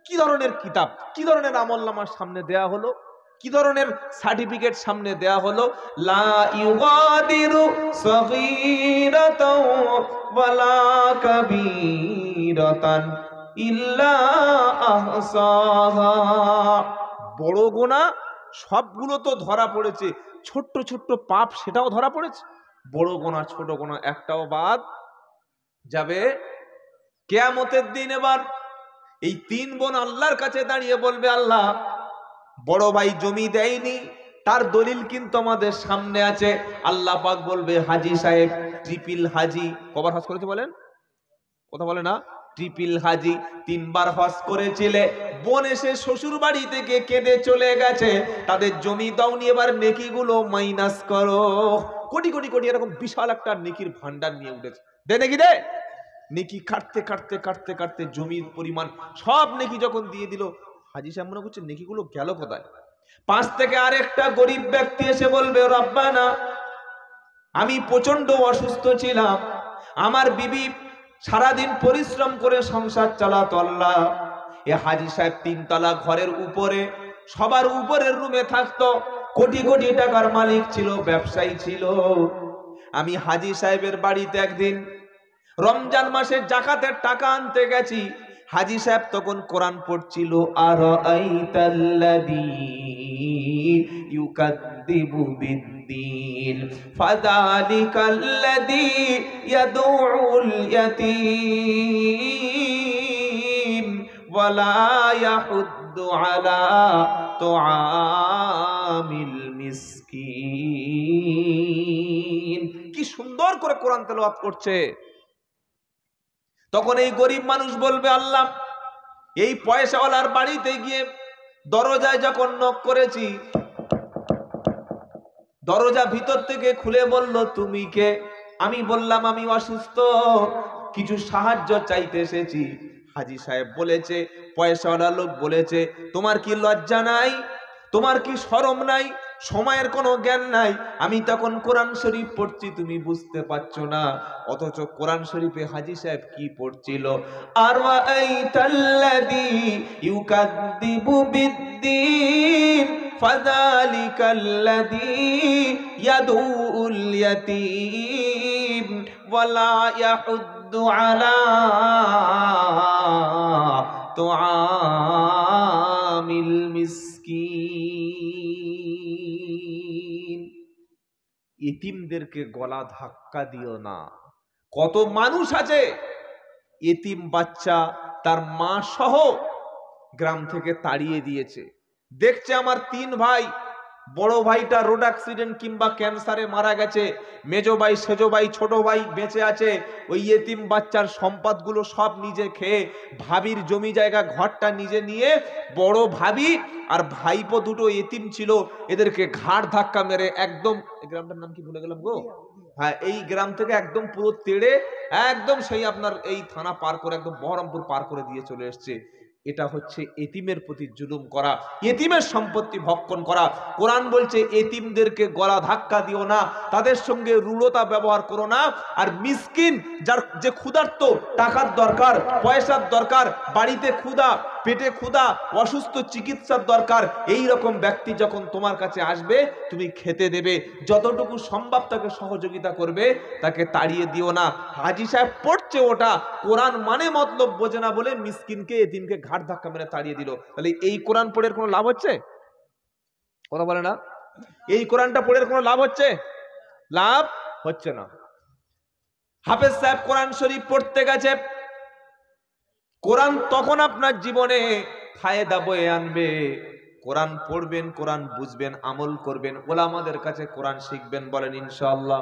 কি ধরনের কিতাব, কি ধরনের আমলনামার সামনে দেয়া হলো, কি ধরনের সার্টিফিকেট সামনে দেয়া হলো। লা ইউগাদিরু সগীরাতাও ওয়ালা কাবীরাতান ইল্লা আহসাহা। বড় গুনাহ সবগুলো তো ধরা পড়েছে, ছোট্ট ছোট্ট পাপ সেটাও ধরা পড়েছে। বড় গুনাহ ছোট গুনাহ একটাও বাদ যাবে কিয়ামতের দিন। এবার এই তিন বোন আল্লাহর কাছে দাঁড়িয়ে বলবে, আল্লাহ বড় ভাই জমি দেয়নি, তার দলিল কিন্তু আমাদের সামনে আছে। আল্লাহ পাক বলবে, হাজী সাহেব ট্রিপল হাজী, কবার হজ করেছে বলেন? কথা বলে না? ট্রিপল হাজী, 3 বার হজ করেছিলে, বোন এসে শ্বশুর বাড়ি থেকে কেঁদে চলে গেছে, তাদের জমি দাওনি, এবার নেকিগুলো মাইনাস করো। কোটি কোটি কোটি এরকম বিশাল একটা নেকির ভান্ডার নিয়ে উঠেছে, দে নেকি দে। নেকি কাটতে কাটতে কাটতে কাটতে জমির পরিমাণ সব নেকি যখন দিয়ে দিল, হাজী সাহেব মনে করছে নেকিগুলো গেল কোথায়? পাশ থেকে আরেকটা গরিব ব্যক্তি এসে বলবে, রব্বানা আমি প্রচন্ড অসুস্থ ছিলাম, আমার বিবি সারাদিন পরিশ্রম করে সংসার চালাতো, আল্লাহ এ হাজী সাহেব 3 তলা ঘরের উপরে, সবার উপরের রুমে থাকতো, কোটি কোটি টাকার মালিক ছিল, ব্যবসায়ী ছিল। আমি হাজী সাহেবের বাড়িতে একদিন রমজান মাসে জাকাতের টাকা আনতে গেছি, হাজী সাহেব তখন কোরআন পড়ছিল, আর আইতাল্লাযী ইউকাদ্দিবু বিদ্দীন ফাযালিকাল্লাযী ইয়াদউল ইয়াতীম ওয়ালা ইয়াহুদ্দু আলা তুআমিল মিসকিন। কি সুন্দর করে কোরআন তেলাওয়াত করছে। তখন এই গরিব মানুষ বলবে, আল্লাহ এই পয়সাওয়ালার বাড়িতে গিয়ে দরজায় যখন নক করেছি, দরজা ভিতর থেকে খুলে বলল, তুমি কে? আমি বললাম আমি অসুস্থ, কিছু সাহায্য চাইতে এসেছি। হাজী সাহেব বলেছে, পয়সাওয়ালা লোক বলেছে, তোমার কি লজ্জা নাই? তোমার কি শরম নাই? সময়ের কোনো জ্ঞান নাই? আমি তখন কোরআন শরীফ পড়ছি, তুমি বুঝতে পারছো না। অথচ কোরআন শরীফে হাজী সাহেব কি পড়ছিল? আর আইতাল্লাযী ইউকাদ্দিবু বিদ্দীন ফাযালিকাল্লাযী ইয়াদউল ইয়াতীম ওয়ালা ইয়াহুদ্দু আলা তুআমিল মিসকিন। এতিমদেরকে গলা ধাক্কা দিও না। কত মানুষ আছে এতিম বাচ্চা তার মা সহ গ্রাম থেকে তাড়িয়ে দিয়েছে, দেখছে আমার 3 ভাই, বড় ভাইটা রোড অ্যাক্সিডেন্ট কিংবা ক্যান্সারে মারা গেছে, মেজো ভাই সেজো ভাই ছোট ভাই বেঁচে আছে, ওই এতিম বাচ্চার সম্পদগুলো সব নিজে খেয়ে, ভাবির জমি জায়গা ঘরটা নিজে নিয়ে, বড় ভাবি আর ভাইপো দুটো এতিম ছিল, এদেরকে ঘাড় ধাক্কা মেরে একদম, এই গ্রামটার নাম কি ভুলে গেলাম গো, হ্যাঁ এই গ্রাম থেকে একদম পুরো তেড়ে একদম সেই আপনার এই থানা পার করে একদম বহরমপুর পার করে দিয়ে চলে এসছে। এটা হচ্ছে এতিমের প্রতি জুলুম করা, এতিমের সম্পত্তি ভক্ষণ করা। কোরআন বলছে এতিমদেরকে গলা ধাক্কা দিও না, তাদের সঙ্গে রূঢ়তা ব্যবহার করো না। আর মিসকিন, যার যে ক্ষুধার্ত, টাকার দরকার, পয়সার দরকার, বাড়িতে ক্ষুধা, পেটে ক্ষুধা, অসুস্থ, চিকিৎসার দরকার, এই রকম ব্যক্তি যখন তোমার কাছে আসবে তুমি খেতে দেবে, যতটুকু সম্ভব তাকে সহযোগিতা করবে, তাকে তাড়িয়ে দিও না। হাজী সাহেব পড়ছে ওটা, কোরআন মানে মতলব বোঝে না বলে মিসকিনকে এতিমকে ঘাড় ধাক্কা মেরে তাড়িয়ে দিল। তাহলে এই কোরআন পড়ে কোনো লাভ হচ্ছে? কথা বলে না? এই কোরআনটা পড়ে কোনো লাভ হচ্ছে? লাভ হচ্ছে না। হাফেজ সাহেব কোরআন শরীফ পড়তে গেছে, কোরআন তখন আপনার জীবনে ফায়দা বয়ে আনবে। কোরআন পড়বেন, কোরআন বুঝবেন, আমল করবেন, ওলামাদের কাছে কোরআন শিখবেন, বলেন ইনশাআল্লাহ।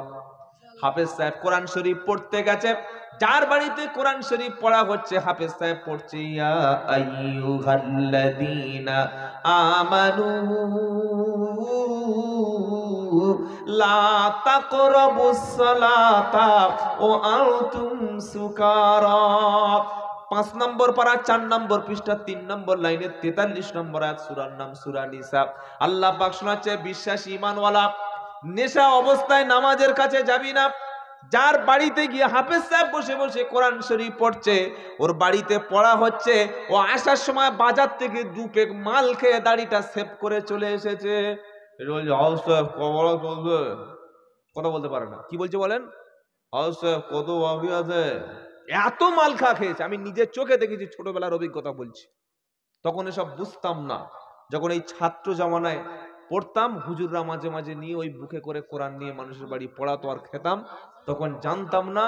হাফেজ সাহেব কোরআন শরীফ পড়তে গেছে, যার বাড়িতে কোরআন শরীফ পড়া হচ্ছে, হাফেজ সাহেব পড়ছে, ইয়া আইয়ুহাল্লাযীনা আমানু লা তাকরাবুস সালাতা ওয়া আনতুম সুকারা। 5 নম্বর পারা 4 নম্বর পৃষ্ঠা 3 নম্বর লাইনে 43 নম্বর আয়াত, সূরার নাম সূরা নিসা। আল্লাহ পাক শোনাচ্ছে, বিশ্বাসী ঈমানওয়ালা নেশা অবস্থায় নামাজের কাছে যাবি না। যার বাড়িতে গিয়ে হাফেজ সাহেব বসে বসে কোরআন শরীফ পড়ছে, ওর বাড়িতে পড়া হচ্ছে, ও আসার সময় বাজার থেকে 2 পেগ মাল খেয়ে দাড়িটা সেভ করে চলে এসেছে। কথা বলতে পারে না, কি বলছে বলেন? কত বাকি আছে, এত মাল খেয়েছে। আমি নিজের চোখে দেখেছি, ছোটবেলার অভিজ্ঞতা বলছি। তখন এসব বুঝতাম না। যখন এই ছাত্র জামানায় পড়তাম, হুজুররা মাঝে মাঝে নিয়ে ওই বুকে করে কোরআন নিয়ে মানুষের বাড়ি পড়াতো আর খেতাম, তখন জানতাম না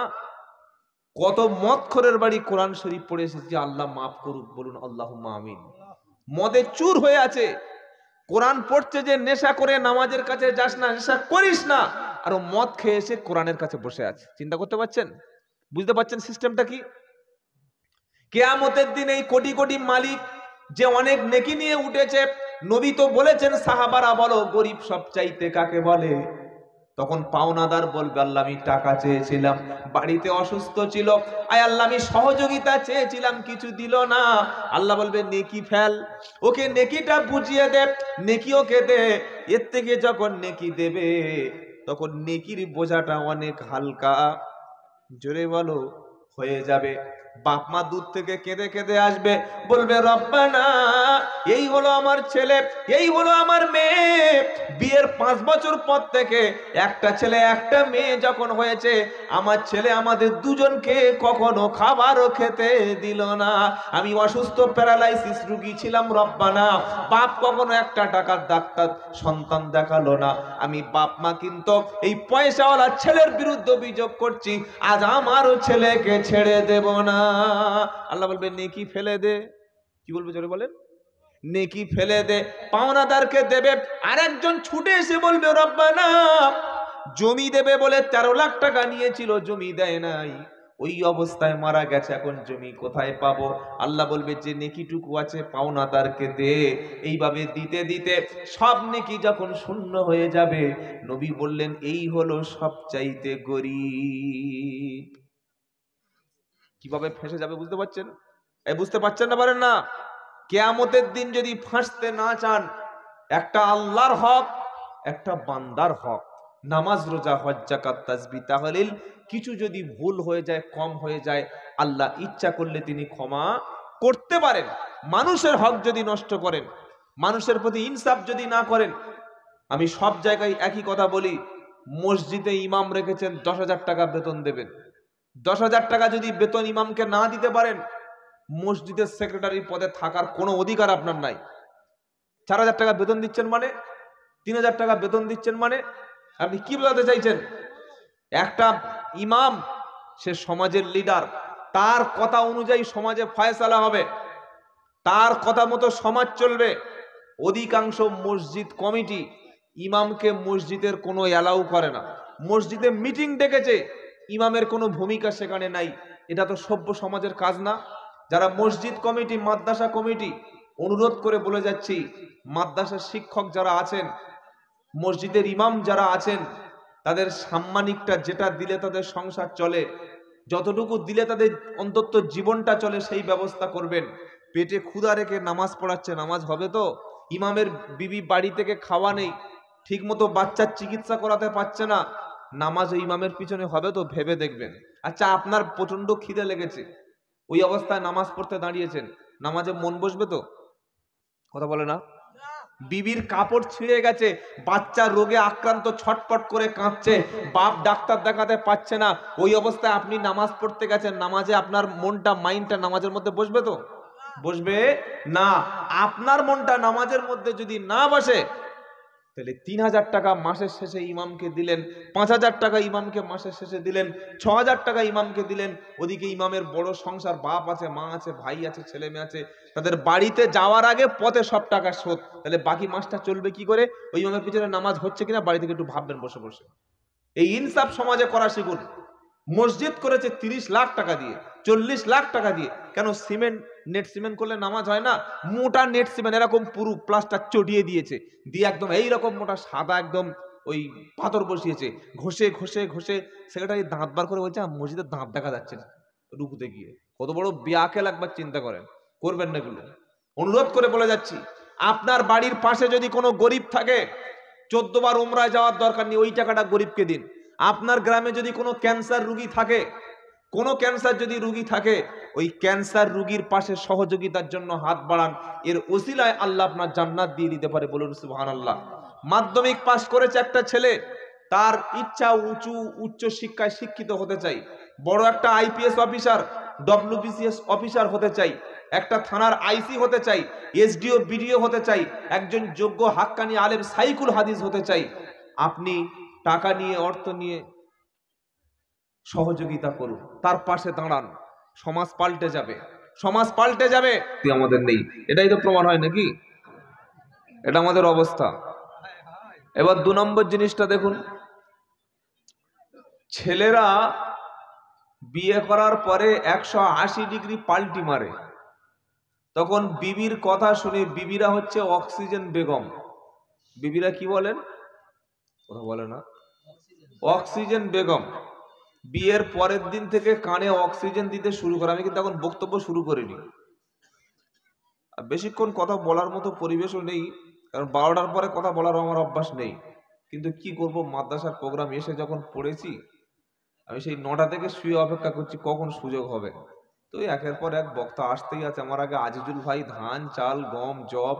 কত মদখোরের বাড়ি কোরআন শরীফ পড়ে এসেছে, আল্লাহ মাফ করুক, বলুন আল্লাহুম্মা আমিন। মদে চুর হয়ে আছে, কোরআন পড়ছে যে নেশা করে নামাজের কাছে যাস না, নেশা করিস না, আর ও মদ খেয়ে এসে কোরআনের কাছে বসে আছে। চিন্তা করতে পারছেন? বুঝতে পারছেন সিস্টেমটা কি? কিয়ামতের দিন এই কোটি কোটি মালিক যে অনেক নেকি নিয়ে উঠেছে, নবী তো বলেছেন সাহাবারা বলো গরিব সবচাইতে কাকে বলে? তখন পাওনাদার বলবে আল্লাহ আমি টাকা চেয়েছিলাম, বাড়িতে অসুস্থ ছিল, আয় আল্লাহ আমি সহযোগিতা চেয়েছিলাম, কিছু দিল না। আল্লাহ বলবে নেকি ফেল, ওকে নেকিটা বুঝিয়ে দে, নেকি ওকে দে। এর থেকে যখন নেকি দেবে তখন নেকির বোঝাটা অনেক হালকা, জোরে বলো, হয়ে যাবে। বাপ মা দূর থেকে কেঁদে কেঁদে আসবে, বলবে রব্বানা এই হলো আমার ছেলে, এই হলো আমার মেয়ে, বিয়ের 5 বছর পর থেকে একটা ছেলে একটা মেয়ে যখন হয়েছে, আমার ছেলে আমাদের দুজনকে কখনো খাবারও খেতে দিল না, আমি অসুস্থ প্যারালাইসিস রোগী ছিলাম রব্বানা, বাপ কখনো একটা টাকার ডাক্তার সন্তান দেখালো না, আমি বাপ মা কিন্তু এই পয়সাওয়ালা ছেলের বিরুদ্ধে অভিযোগ করছি, আজ আমারও ছেলেকে ছেড়ে দেব না। আল্লাহ বলবে নেকি ফেলে দে। কি বলবে জোরে বলেন? নেকি ফেলে দে, পাওনাদারকে দেবে। আরেকজন ছুটে এসে বলবে রব্বানা জমি দেবে বলে 13 লাখ টাকা নিয়েছিল, জমি দেয় নাই, ওই অবস্থায় মারা গেছে, এখন জমি কোথায় পাবো? আল্লাহ বলবে যে নেকিটুকু আছে পাওনাদারকে দে। এইভাবে দিতে দিতে সব নেকি যখন শূন্য হয়ে যাবে, নবী বললেন এই হলো সবচাইতে গরীব। কিভাবে ফেঁসে যাবে বুঝতে পারছেন? এই বুঝতে পারছেন না? পারেন না? কিয়ামতের দিন যদি ফাঁসতে না চান, একটা আল্লাহর হক, একটা বান্দার হক, নামাজ রোজা হজ যাকাত তাসবিহ তাহলিল, কিছু যদি ভুল হয়ে যায়, কম হয়ে যায়, আল্লাহ ইচ্ছা করলে তিনি ক্ষমা করতে পারেন। মানুষের হক যদি নষ্ট করেন, মানুষের প্রতি ইনসাফ যদি না করেন, আমি সব জায়গায় একই কথা বলি, মসজিদে ইমাম রেখেছেন 10,000 টাকা বেতন দেবেন, 10,000 টাকা যদি বেতন ইমামকে না দিতে পারেন, মসজিদের সেক্রেটারি পদে থাকার কোনো অধিকার আপনার নাই। 4,000 টাকা বেতন দিচ্ছেন মানে, 3,000 টাকা বেতন দিচ্ছেন মানে, আপনি কি বলতে চাইছেন? একটা ইমাম, সে সমাজের লিডার, তার কথা অনুযায়ী সমাজে ফয়সালা হবে, তার কথা মতো সমাজ চলবে। অধিকাংশ মসজিদ কমিটি ইমামকে মসজিদের কোনো অ্যালাউ করে না, মসজিদে মিটিং ডেকেছে, ইমামের কোনো ভূমিকা সেখানে নাই। এটা তো সভ্য সমাজের কাজ না? যারা মসজিদ কমিটি, মাদ্রাসা কমিটি, অনুরোধ করে বলে যাচ্ছি, মাদ্রাসার শিক্ষক যারা আছেন, মসজিদের ইমাম যারা আছেন, তাদের সাম্মানিকটা যেটা দিলে তাদের সংসার চলে, যতটুকু দিলে তাদের অন্তত জীবনটা চলে, সেই ব্যবস্থা করবেন। পেটে ক্ষুধা রেখে নামাজ পড়াচ্ছে, নামাজ হবে তো? ইমামের বিবি বাড়ি থেকে খাওয়া নেই, ঠিক মতো বাচ্চার চিকিৎসা করাতে পারছে না, নামাজ ওই ইমামের পিছনে হবে তো? ভেবে দেখবেন। আচ্ছা আপনার প্রচন্ড খিদে লেগেছে, ওই অবস্থায় নামাজ পড়তে দাঁড়িয়েছেন, নামাজে মন বসবে তো? কথা বলে না? বিবির কাপড় ছিঁড়ে গেছে, বাচ্চা রোগে আক্রান্ত, ছটপট করে কাঁদছে, বাপ ডাক্তার দেখাতে পাচ্ছে না, ওই অবস্থায় আপনি নামাজ পড়তে গেছেন, নামাজে আপনার মনটা, মাইন্ডটা নামাজের মধ্যে বসবে তো? বসবে না। আপনার মনটা নামাজের মধ্যে যদি না বসে, তাহলে 3,000 টাকা মাসের শেষে ইমামকে দিলেন, 5,000 টাকা ইমামকে মাসের শেষে দিলেন, 6,000 টাকা ইমামকে দিলেন, ওদিকে ইমামের বড় সংসার, বাপ আছে, মা আছে, ভাই আছে, ছেলে মেয়ে আছে, তাদের বাড়িতে যাওয়ার আগে পথে সব টাকা শোধ, তাহলে বাকি মাসটা চলবে কি করে? ওই ইমামের পিছনে নামাজ হচ্ছে কিনা বাড়ি থেকে একটু ভাববেন বসে বসে। এই ইনসাফ সমাজে করা শিখুন। মসজিদ করেছে 30 লাখ টাকা দিয়ে, 40 লাখ টাকা দিয়ে, কেন? সিমেন্ট, নেট সিমেন্ট করলে নামাজ হয় না? মোটা নেট সিমেন্ট, এরকম পুরো প্লাস্টার চটিয়ে দিয়েছে, দিয়ে একদম এইরকম মোটা সাদা একদম ওই পাথর বসিয়েছে, ঘষে ঘষে ঘষে সেক্রেটারি দাঁত বার করে বলছে মসজিদের দাঁত দেখা যাচ্ছে না রুকুতে গিয়ে। কত বড় বেয়াকেল, একবার চিন্তা করেন। করবেন না এগুলো, অনুরোধ করে বলে যাচ্ছি। আপনার বাড়ির পাশে যদি কোনো গরিব থাকে, 14 বার উমরায় যাওয়ার দরকার নেই, ওই টাকাটা গরিবকে দিন। আপনার গ্রামে যদি কোনো ক্যান্সার রোগী থাকে, কোনো ক্যান্সার যদি রোগী থাকে, ওই ক্যান্সার রোগীর পাশে সহযোগিতার জন্য হাত বাড়ান, এর ওসিলায় আল্লাহ আপনার জান্নাত দিয়ে দিতে পারে, বলুন সুবহানাল্লাহ। মাধ্যমিক পাস করেছে একটা ছেলে, তার ইচ্ছা উচ্চ শিক্ষায় শিক্ষিত হতে চাই, বড় একটা আইপিএস অফিসার, ডব্লিউবিসিএস অফিসার হতে চাই, একটা থানার আইসি হতে চাই, এসডিও বিডিও হতে চাই, একজন যোগ্য হাক্কানি আলেম সাইকুল হাদিস হতে চাই। আপনি টাকা নিয়ে, অর্থ নিয়ে সহযোগিতা করুন, তার পাশে দাঁড়ান, সমাজ পাল্টে যাবে, সমাজ পাল্টে যাবে। আমাদের নেই, এটাই তো প্রমাণ হয় নাকি? এটা আমাদের অবস্থা। এবার 2 নম্বর জিনিসটা দেখুন, ছেলেরা বিয়ে করার পরে 180 ডিগ্রি পাল্টি মারে। তখন বিবির কথা শুনে, বিবিরা হচ্ছে অক্সিজেন বেগম। বিবিরা কি বলেন? কথা বলে না, অক্সিজেন বেগম। বিয়ের পরের দিন থেকে কানে অক্সিজেন দিতে শুরু করে। আমি কিন্তু এখন বক্তব্য শুরু করিনি, আর বেশিক্ষণ কথা বলার মতো পরিবেশও নেই, কারণ 12টার পরে কথা বলার আমার অভ্যাস নেই। কিন্তু কি করব, মাদ্রাসার প্রোগ্রাম এসে যখন পড়েছি, আমি সেই 9টা থেকে শুয়ে অপেক্ষা করছি কখন সুযোগ হবে। তো একের পর এক বক্তা আসতেই আছে। আমার আগে আজিজুল ভাই ধান চাল গম জব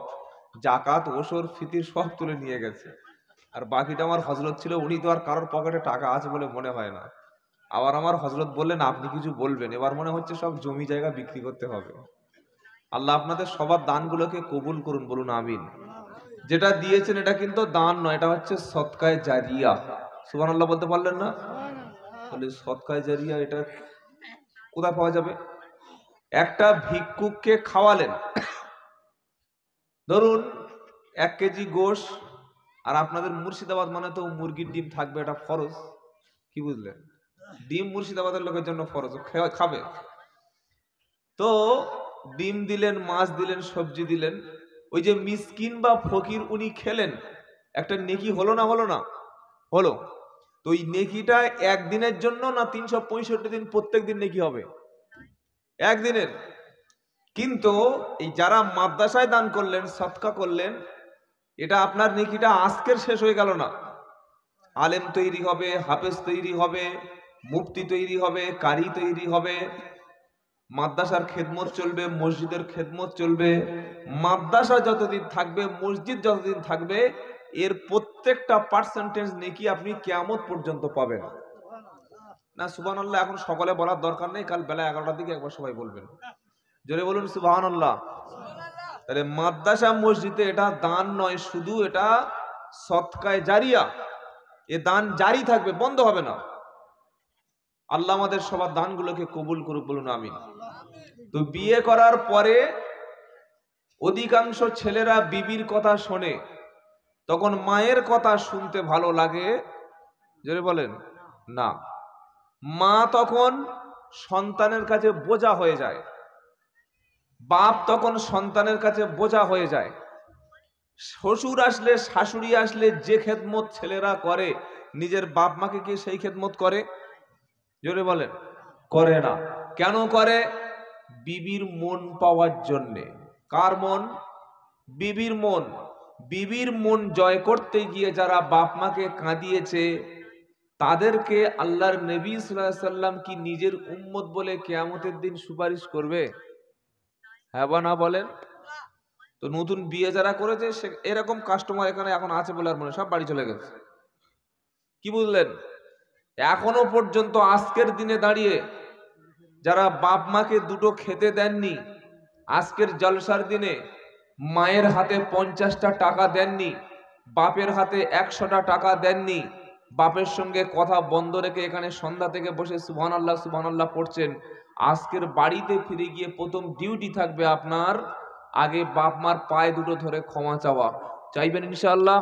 জাকাত ওসর ফিতির সব তুলে নিয়ে গেছে, আর বাকিটা আমার হজরত ছিল। উনি তো আর কারোর পকেটে টাকা আছে বলে মনে হয় না। আবার আমার হজরত বললেন আপনি কিছু বলবেন, এবার মনে হচ্ছে সব জমি জায়গা বিক্রি করতে হবে। আল্লাহ আপনাদের সবার দানগুলোকে কবুল করুন, বলুন আমিন। যেটা দিয়েছেন এটা কিন্তু দান নয়, এটা হচ্ছে সদকায়ে জারিয়া। সুবহানাল্লাহ বলতে পারলেন না? তাহলে সদকায়ে জারিয়া এটা কোথায় পাওয়া যাবে? একটা ভিক্ষুককে খাওয়ালেন, ধরুন 1 কেজি গোশ, আর আপনাদের মুর্শিদাবাদ মানে তো মুরগির ডিম থাকবে, এটা ফরজ। কি বুঝলেন? ডিম মুর্শিদাবাদের লোকের জন্য ফরজ, খাবে। তো ডিম দিলেন, মাছ দিলেন, সবজি দিলেন। ওই যে মিসকিন বা ফকির উনি খেলেন, একটা নেকি হলো না? হলো না? হলো। তো ওই নেকিটা একদিনের জন্য না 365 দিন প্রত্যেক দিন নেকি হবে? একদিনের। কিন্তু এই যারা মাদ্রাসায় দান করলেন, সদকা করলেন, এটা আপনার নেকিটা আজকের শেষ হয়ে গেল না। আলেম তৈরি হবে, হাফেজ তৈরি হবে, মুফতি তৈরি হবে, কারি তৈরি হবে, মাদ্রাসার খেদমত চলবে, মসজিদের খেদমত চলবে। মাদ্রাসা যতদিন থাকবে, মসজিদ যতদিন থাকবে, এর প্রত্যেকটা পার্সেন্টেজ নেকি আপনি কিয়ামত পর্যন্ত পাবেন। না সুবহানাল্লাহ এখন সকলে বলার দরকার নেই, কাল বেলা 11টার দিকে একবার সবাই বলবেন, জোরে বলুন সুবহানাল্লাহ। তাহলে মাদ্রাসা মসজিদে এটা দান নয়, শুধু এটা সদকায়ে জারিয়া। এ দান জারি থাকবে, বন্ধ হবে না। আল্লাহ আমাদের সবার দানগুলোকে কবুল করুক, বলুন আমিন। তো বিয়ে করার পরে অধিকাংশ ছেলেরা বিবির কথা শোনে, তখন মায়ের কথা শুনতে ভালো লাগে? জোরে বলেন না। মা তখন সন্তানের কাছে বোঝা হয়ে যায়, বাপ তখন সন্তানের কাছে বোঝা হয়ে যায়। শ্বশুর আসলে, শাশুড়ি আসলে যে খেদমত ছেলেরা করে, নিজের বাপ মাকে কি সেই খেদমত করে? জোরে বলেন, করে না। কেন করে? বিবির মন পাওয়ার জন্যে। কার মন? বিবির মন। বিবির মন জয় করতে গিয়ে যারা বাপ মাকে কাঁদিয়েছে, তাদেরকে আল্লাহর নবী সাল্লাল্লাহু আলাইহি সাল্লাম কি নিজের উম্মত বলে কিয়ামতের দিন সুপারিশ করবে? হ্যাঁ বা না বলেন? তো নতুন বিয়ে যারা করেছে, এরকম কাস্টমার এখানে এখন আছে বলে আর মনে, সব বাড়ি চলে গেছে। কি বুঝলেন? এখনো পর্যন্ত আজকের দিনে দাঁড়িয়ে যারা বাপ মাকে দুটো খেতে দেননি, আজকের জলসার দিনে মায়ের হাতে 50টা টাকা দেননি, বাপের হাতে 100টা টাকা দেননি, বাপের সঙ্গে কথা বন্ধ রেখে এখানে সন্ধ্যা থেকে বসে সুবহানাল্লাহ সুবহানাল্লাহ পড়ছেন, আজকের বাড়িতে ফিরে গিয়ে প্রথম ডিউটি থাকবে আপনার, আগে বাপ মার পায়ে দুটো ধরে ক্ষমা চাওয়া। চাইবেন ইনশাআল্লাহ?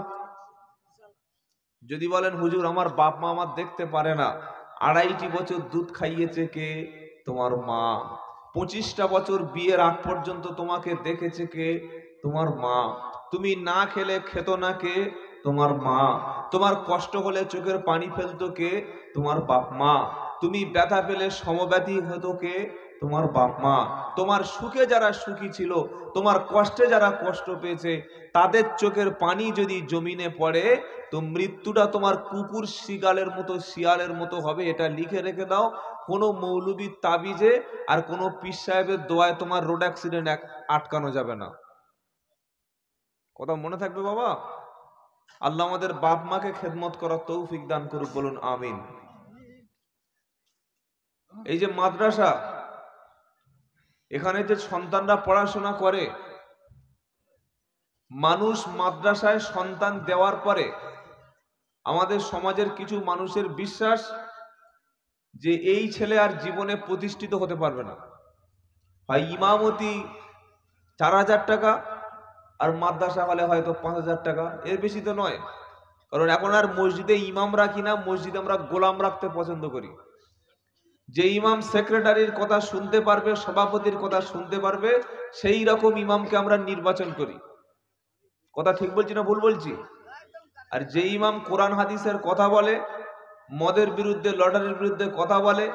যদি বলেন হুজুর আমার বাপ মা আমার দেখতে পারে না, 2.5 বছর দুধ খাইয়েছে কে? তোমার মা। 25টা বছর বিয়ের আগ পর্যন্ত তোমাকে দেখেছে কে? তোমার মা। তুমি না খেলে খেত না কে? তোমার মা। তোমার কষ্ট হলে চোখের পানি ফেলতো কে? তোমার বাপ মা। তুমি ব্যথা পেলে সমব্যথী হতো কে? তোমার বাপ মা। তোমার সুখে যারা সুখী ছিল, তোমার কষ্টে যারা কষ্ট পেয়েছে, তাদের চোখের পানি যদি জমিনে পড়ে, তো মৃত্যুটা তোমার কুকুর শিয়ালের মতো, শিয়ালের মতো হবে। এটা লিখে রেখে দাও। কোনো মৌলবীর তাবিজে আর কোনো পীর সাহেবের দোয়ায় তোমার রোড অ্যাক্সিডেন্ট আটকানো যাবে না। কথা মনে থাকবে বাবা। আল্লাহ আমাদের বাপ মাকে খেদমত করার তৌফিক দান করুক, বলুন আমিন। এই যে মাদ্রাসা, এখানে যে সন্তানরা পড়াশোনা করে, মানুষ মাদ্রাসায় সন্তান দেওয়ার পরে আমাদের সমাজের কিছু মানুষের বিশ্বাস, যে এই ছেলে আর জীবনে প্রতিষ্ঠিত হতে পারবে না। হয় ইমামতি 4,000 টাকা, আর মাদ্রাসা হলে হয়তো 5,000 টাকা, এর বেশি তো নয়। কারণ এখন আর মসজিদে ইমাম রাখি না, মসজিদে আমরা গোলাম রাখতে পছন্দ করি। যে ইমাম সেক্রেটারির কথা শুনতে পারবে, সভাপতির কথা শুনতে পারবে, সেই রকম ইমামকে আমরা নির্বাচন করি। কথা ঠিক বলছি না ভুল বলছি? আর যে ইমাম কোরআন হাদিসের কথা বলে, মদের বিরুদ্ধে, লটারির বিরুদ্ধে কথা বলে,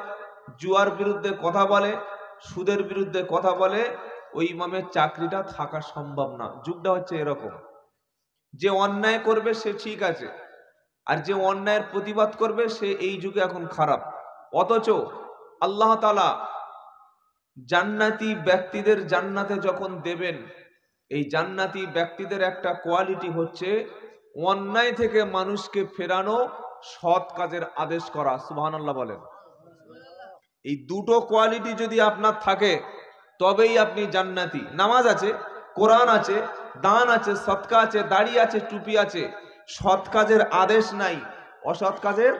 জুয়ার বিরুদ্ধে কথা বলে, সুদের বিরুদ্ধে কথা বলে, ওই ইমামের চাকরিটা থাকা সম্ভব না। যুগটা হচ্ছে এরকম। যে অন্যায় করবে সে ঠিক আছে, আর যে অন্যায়ের প্রতিবাদ করবে সে এই যুগে এখন খারাপ। অথচ আল্লাহ তাআলা জান্নাতি ব্যক্তিদের জান্নাতে যখন দেবেন, এই জান্নাতি ব্যক্তিদের একটা কোয়ালিটি হচ্ছে অন্যায় থেকে মানুষকে ফেরানো, সৎ কাজের আদেশ করা। সুবহানাল্লাহ বলেন। এই দুটো কোয়ালিটি যদি আপনার থাকে তবেই আপনি জান্নাতি। নামাজ আছে, কোরআন আছে, দান আছে, সদকা আছে, দাড়ি আছে, টুপি আছে, সৎ কাজের আদেশ নাই, অসৎ কাজের